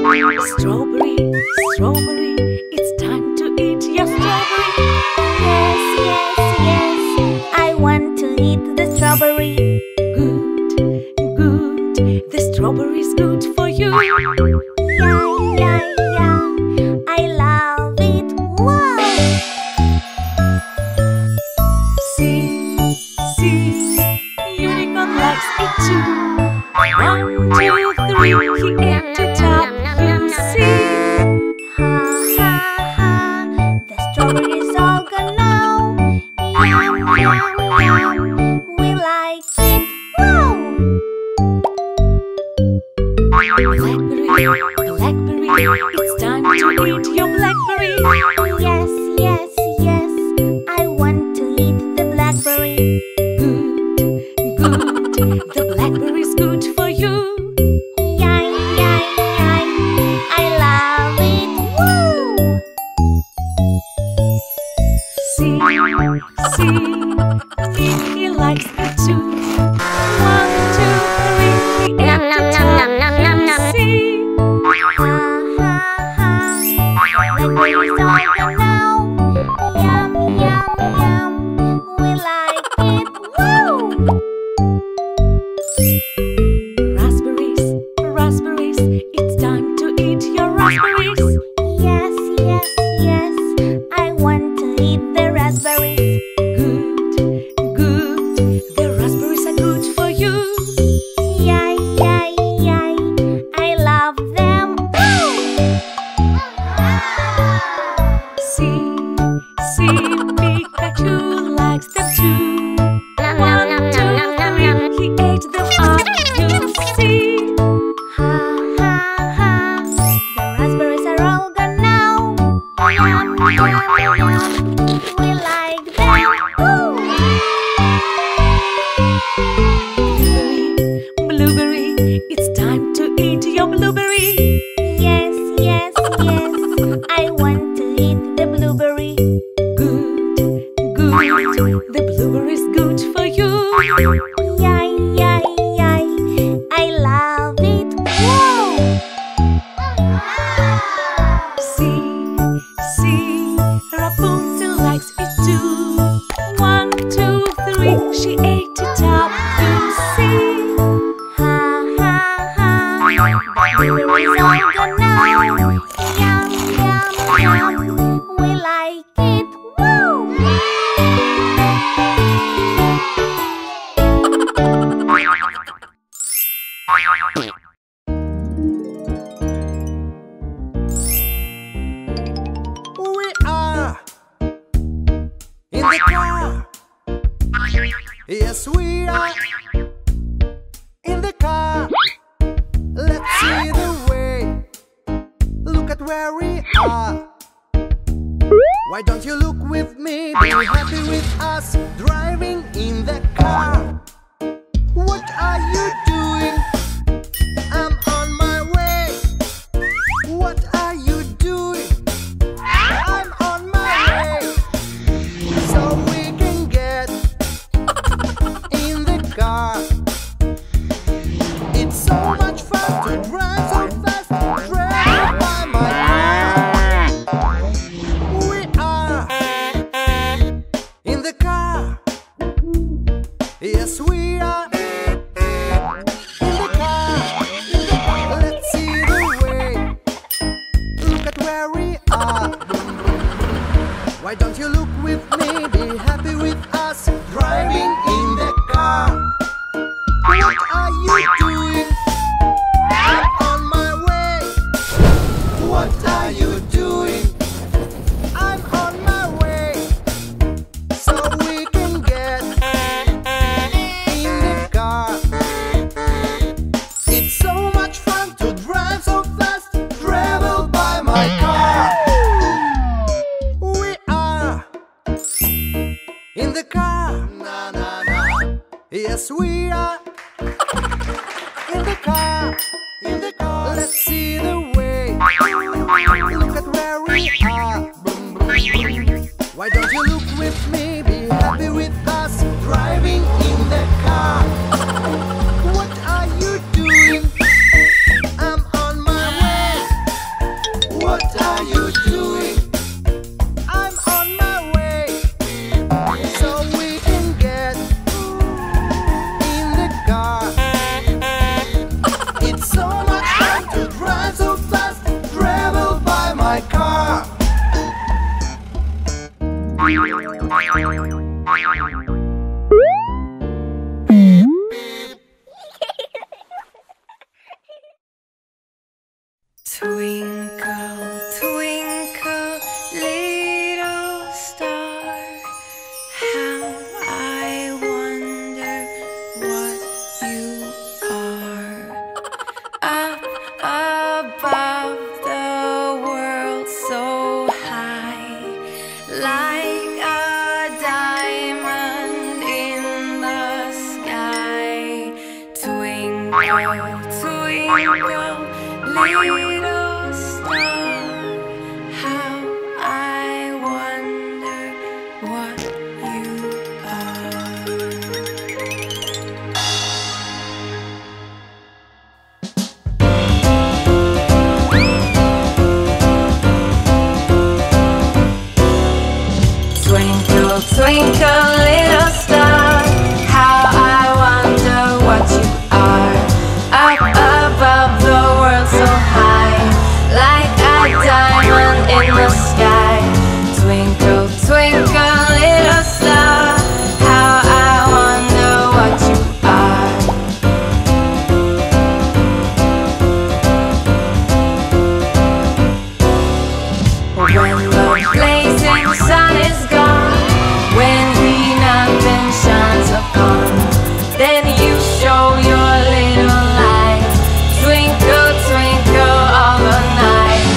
Strawberry, strawberry, it's time to eat your strawberry. Yes, yes, yes, I want to eat the strawberry. Good, good, the strawberry's good for you. Yeah, yeah, yeah, I love it. Wow! See, unicorn likes it too. 1, 2, 3, he ate it up. You see? Ha, ha, ha, the strawberries all gone now. Yum, yum, yum, we like it. Wow! Blackberry, blackberry, it's time to eat your blackberry. Yes, yes, yes, I want to eat the blackberry. Good, good, the blackberry's good for you. Yay, yay, yay, I love it. Woo! See, Mickey likes it too. 1, 2, 3, he ate it up. You see? Ha, ha, ha, blackberries all gone now. Yum, yum, yum, we like it. Woo! Raspberries, raspberries, it's time to eat your raspberries. Yes, yes, yes, I want to eat the raspberries. Good, good, the raspberries are good for you. Yay, yay, yay, I love them. Woo! See, Pikachu likes them too. 1, 2, 3, he ate them up. You see? Ha, ha, ha, the raspberries are all gone now. Yum, yum, yum, we like them. Woo! Blueberry, it's time to eat your blueberry. Yes, yes, yes, I want to eat the blueberry. Good, good, the blueberry's good for you. Yay, yay, yay, I love it. Whoa! See, Rapunzel likes it too. 1, 2, 3, she ate it up. You see? Ha, ha, ha, blueberries all gone now. Yum, yum, yum, we like it. Woo! We are in the car. Yes, we are in the car. Let's see the way. Look at where we are. Why don't you look with me? Be happy with us driving in the car. What are you doing? I'm on my way. What are you doing? I'm on my way. So we can get in the car. It's so much fun to drive so fast. Drive by my car. We are in the car. Yes, Twinkle, twinkle, little star, how I wonder what you are. Up above the world so high, like a diamond in the sky. Twinkle, twinkle, little star, how I wonder what you are. Twinkle, twinkle, little star, how I wonder what you are. Up above the world so high, like a diamond in the sky. Twinkle, twinkle, little star, how I wonder what you are. When the blazing sun is gone, when nothing shines upon, then you show your little light. Twinkle, twinkle all the night.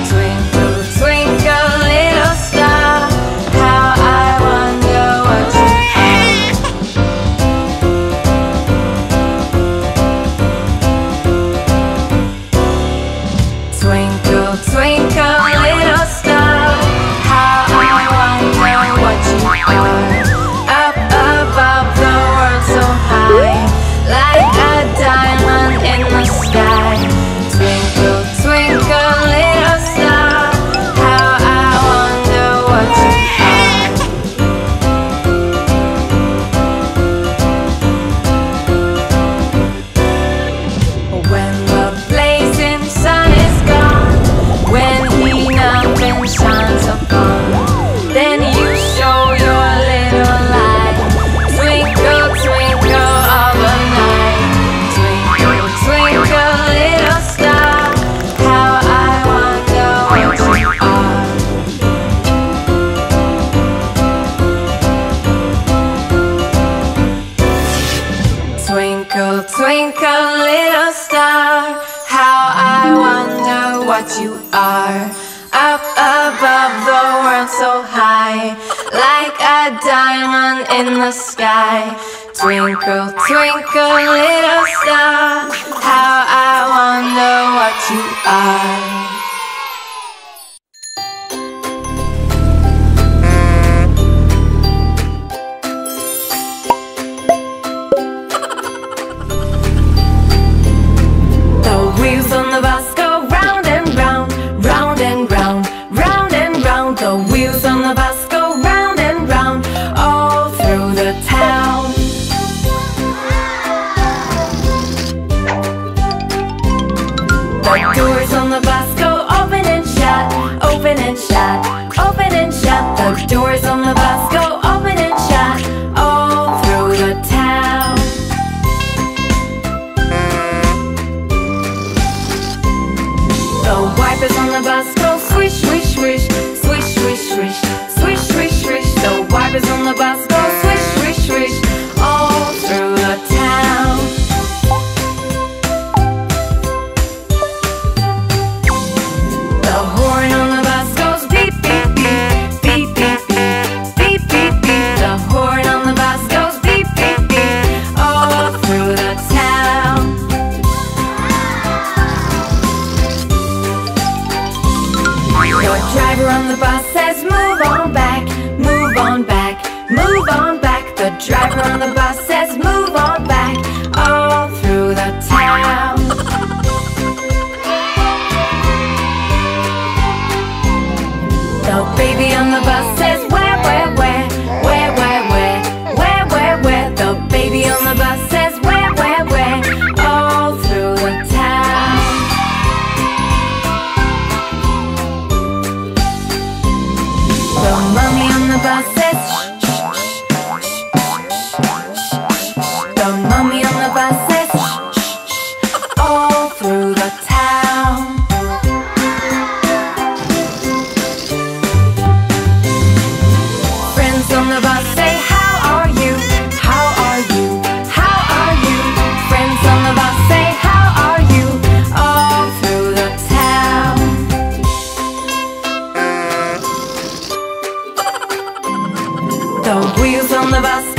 Twinkle, twinkle, little star, how I wonder what you are. Twinkle, twinkle, little star, how I wonder what you are. Up above the world so high, like a diamond in the sky. Twinkle, twinkle, little star, how I wonder what you are. When the blazing sun is gone, when nothing shines upon, then you show your little light. Twinkle, twinkle all the night. Twinkle, twinkle, little star, how I wonder what you are. Twinkle, twinkle, little star, how I wonder what you are. Up above the world so high, like a diamond in the sky. Twinkle, twinkle, little star, how I wonder what you are. The wheels on the bus go round and round, round and round, round and round. The wheels on the bus go round and round, all through the town. The doors on the bus go open and shut, open and shut, open and shut. The doors on the bus go open and shut, all through the town. The wipers on the bus go swish, swish, swish, swish, swish, swish, swish, swish, swish. The wipers on the bus go swish, swish, swish, all through the town. The horn on the bus goes beep, beep, beep, beep, beep, beep, beep, beep, beep. The horn on the bus goes beep, beep, beep, all through the town. The driver on the bus says move on back, move on back, move on back. The driver on the bus says move on back, all through the town. The baby on the bus says where, where, where, where, where, where, where, where, where. The baby on the bus says where, where, where, all through the town. The mommy on the bus says shh, shh, shh, shh, shh, shh. The The wheels on the bus